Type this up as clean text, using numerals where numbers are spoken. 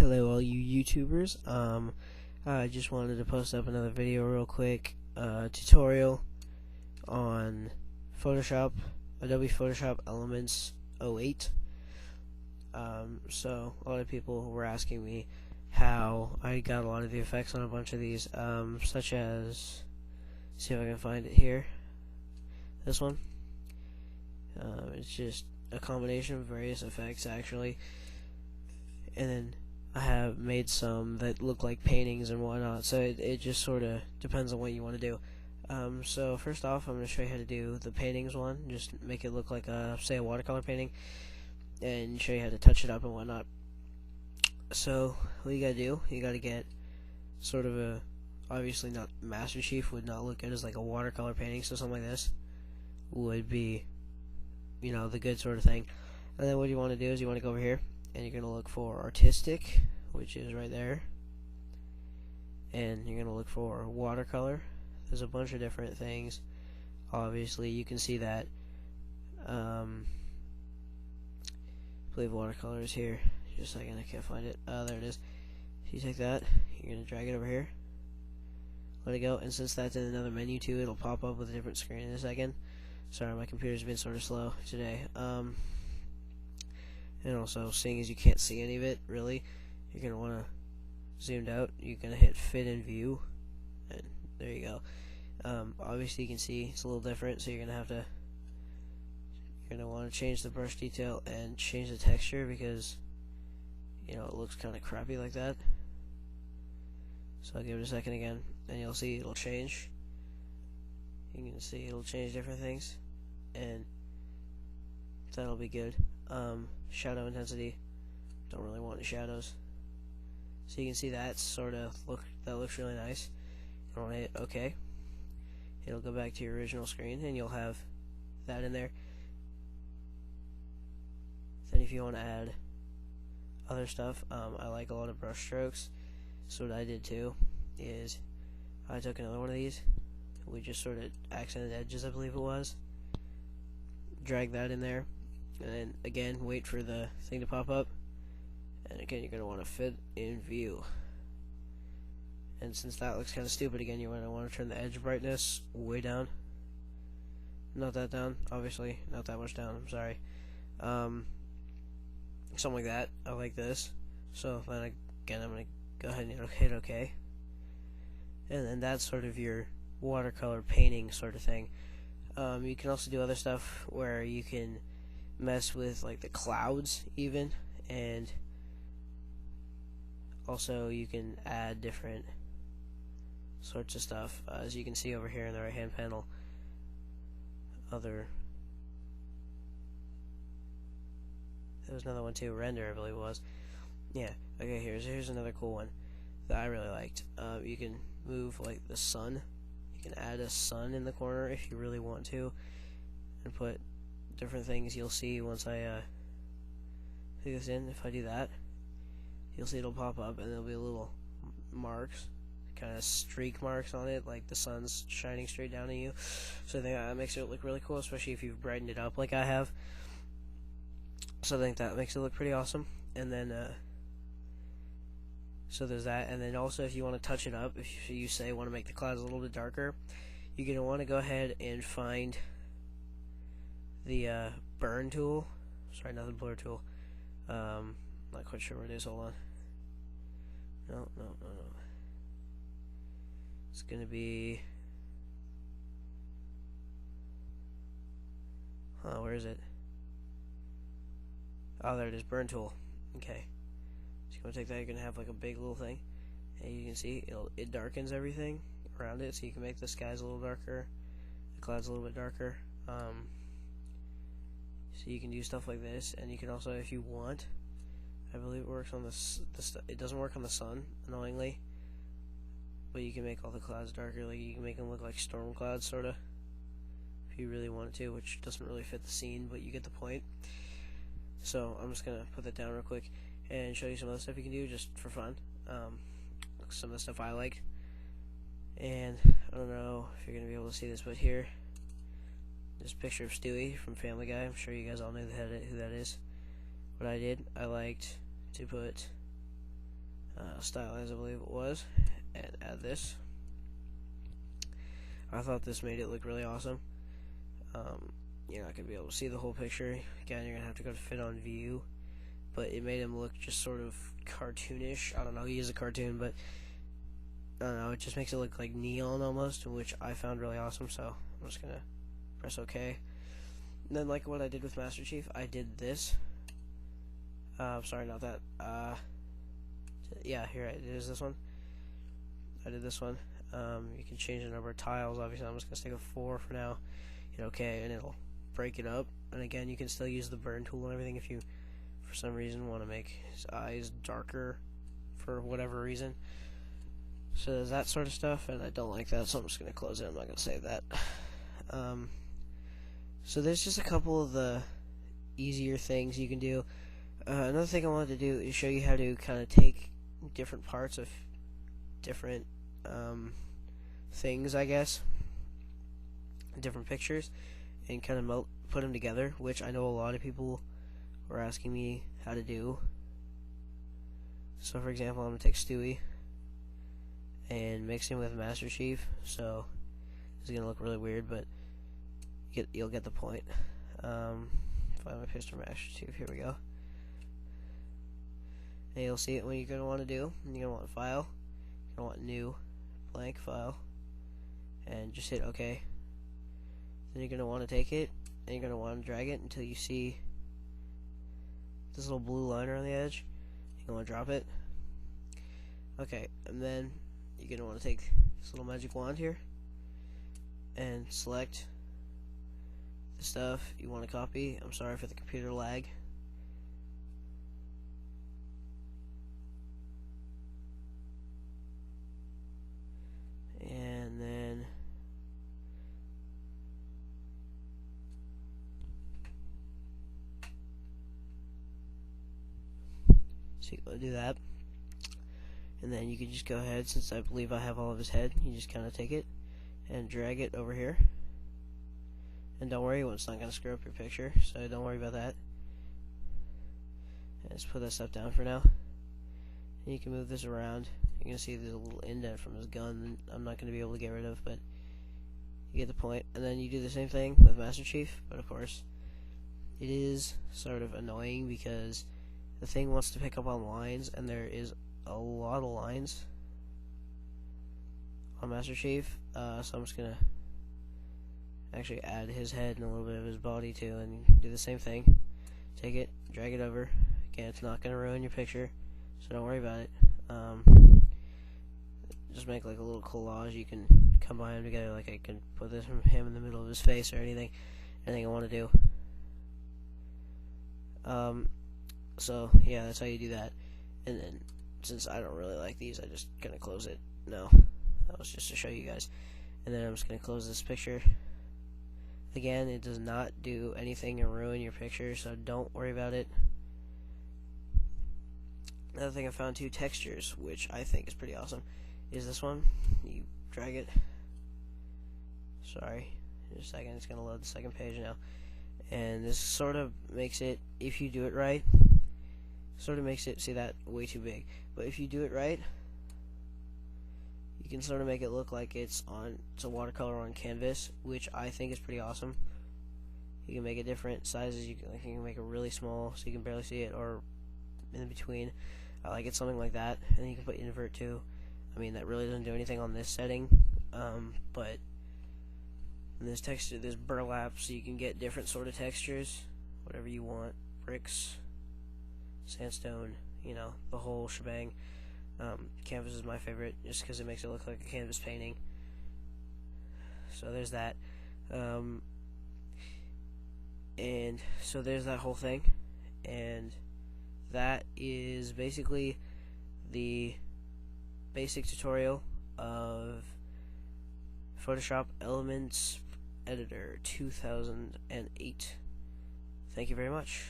Hello all you YouTubers. I just wanted to post up another video real quick, tutorial on Photoshop, Adobe Photoshop Elements 08. So a lot of people were asking me how I got a lot of the effects on a bunch of these, such as, see if I can find it here, this one. It's just a combination of various effects actually, and then I have made some that look like paintings and whatnot, so it just sort of depends on what you want to do. So first off, I'm going to show you how to do the paintings one, just make it look like say a watercolor painting, and show you how to touch it up and whatnot. So what you gotta do, you gotta get sort of a, obviously not Master Chief would not look good as like a watercolor painting, so something like this would be, you know, the good sort of thing. And then what you want to do is you want to go over here and you're going to look for artistic, which is right there, and you're going to look for watercolor. There's a bunch of different things. Obviously you can see that I believe watercolor is here. Just a second, I can't find it. There it is. You take that, you're going to drag it over here, let it go, and since that's in another menu too, it'll pop up with a different screen in a second. Sorry, my computer's been sort of slow today. And also, seeing as you can't see any of it, really, you're going to want to zoomed out. You're going to hit fit in view, and there you go. Obviously, you can see it's a little different, so you're going to want to change the brush detail and change the texture because, you know, it looks kind of crappy like that. So I'll give it a second again, and you'll see it'll change. You can see it'll change different things, and that'll be good. Shadow intensity, don't really want any shadows, so you can see that sort of that looks really nice. You want to hit OK. It'll go back to your original screen, and you'll have that in there. Then if you want to add other stuff, I like a lot of brush strokes, so what I did too is I took another one of these. We just sort of accented edges, I believe it was. Drag that in there, and then again wait for the thing to pop up, and again you're going to want to fit in view. And since that looks kind of stupid, again you're going to want to turn the edge brightness way down. Not that down, obviously, not that much down, I'm sorry. Something like that. I like this. So then again I'm going to go ahead and hit OK. And then that's sort of your watercolor painting sort of thing. You can also do other stuff where you can mess with like the clouds even, and also you can add different sorts of stuff, as you can see over here in the right hand panel. There was another one too, render I believe it was. Yeah, okay, here's another cool one that I really liked. You can move like the sun. You can add a sun in the corner if you really want to, and put different things. You'll see once I put this in, if I do that, you'll see it'll pop up and there'll be little marks, kind of streak marks on it, like the sun's shining straight down at you. So I think that makes it look really cool, especially if you've brightened it up like I have. So I think that makes it look pretty awesome. And then so there's that, and then also if you want to touch it up, if you say want to make the clouds a little bit darker, you're going to want to go ahead and find the burn tool. Sorry, not the blur tool. Not quite sure where it is, hold on. No. It's going to be, where is it? Oh, there it is, burn tool. Okay. So you're going to take that, you're going to have like a big little thing, and you can see it darkens everything around it, so you can make the skies a little darker, the clouds a little bit darker. So you can do stuff like this, and you can also, if you want, I believe it works on it doesn't work on the sun, annoyingly, but you can make all the clouds darker, like you can make them look like storm clouds, sorta, if you really wanted to, which doesn't really fit the scene, but you get the point. So I'm just gonna put that down real quick and show you some other stuff you can do just for fun. Some of the stuff I like, and I don't know if you're gonna be able to see this, but here, this picture of Stewie from Family Guy. I'm sure you guys all know who that is. What I did, I liked to put stylize, I believe it was, and add this. I thought this made it look really awesome. You're not going to be able to see the whole picture. Again, you're going to have to go to fit on view. But it made him look just sort of cartoonish. I don't know, he is a cartoon, but I don't know, it just makes it look like neon almost, which I found really awesome, so I'm just going to press OK. And then, like what I did with Master Chief, I did this. Sorry, not that. Yeah, here it is, this one. I did this one. You can change the number of tiles. Obviously, I'm just going to stick with 4 for now. Hit OK, and it'll break it up. And again, you can still use the burn tool and everything if you, for some reason, want to make his eyes darker for whatever reason. So there's that sort of stuff, and I don't like that, so I'm just going to close it. I'm not going to save that. So there's just a couple of the easier things you can do. Another thing I wanted to do is show you how to kind of take different parts of different things, I guess, different pictures, and kind of put them together, which I know a lot of people were asking me how to do. So for example, I'm going to take Stewie and mix him with Master Chief, so it's going to look really weird, but you'll get the point. Find my picture Master Chief, here we go. And you'll see it what you're going to want to do. You're going to want File, you're going to want New, Blank File, and just hit OK. Then you're going to want to take it, and you're going to want to drag it until you see this little blue liner on the edge. You're going to want to drop it. Okay, and then you're going to want to take this little magic wand here and select the stuff you want to copy. I'm sorry for the computer lag. And then so you'll do that, and then you can just go ahead, since I believe I have all of his head, you just kind of take it and drag it over here, and don't worry, it's not going to screw up your picture, so don't worry about that. And just put that stuff down for now, and you can move this around. You're going to see there's a little indent from his gun that I'm not going to be able to get rid of, but you get the point. And then you do the same thing with Master Chief, but of course it is sort of annoying because the thing wants to pick up on lines, and there is a lot of lines on Master Chief, so I'm just going to actually add his head and a little bit of his body too, and do the same thing. Take it, drag it over. Again, it's not going to ruin your picture, so don't worry about it. Just make like a little collage. You can combine them together, like I can put this from him in the middle of his face or anything I want to do. So yeah, that's how you do that. And then since I don't really like these, I just gonna close it. No, that was just to show you guys. And then I'm just gonna close this picture. Again, it does not do anything or ruin your picture, so don't worry about it. Another thing I found too, textures, which I think is pretty awesome, is this one. You drag it. Sorry, in a second, it's gonna load the second page now. And this sort of makes it, if you do it right, sort of makes it, see that, way too big. But if you do it right, you can sort of make it look like it's a watercolor on canvas, which I think is pretty awesome. You can make it different sizes. You can make it really small so you can barely see it, or in between. I like it something like that. And then you can put invert too. I mean, that really doesn't do anything on this setting, but in this texture, there's burlap, so you can get different sort of textures, whatever you want. Bricks, sandstone, you know, the whole shebang. Canvas is my favorite, just because it makes it look like a canvas painting. So there's that. And so there's that whole thing, and that is basically the basic tutorial of Photoshop Elements Editor 2008. Thank you very much.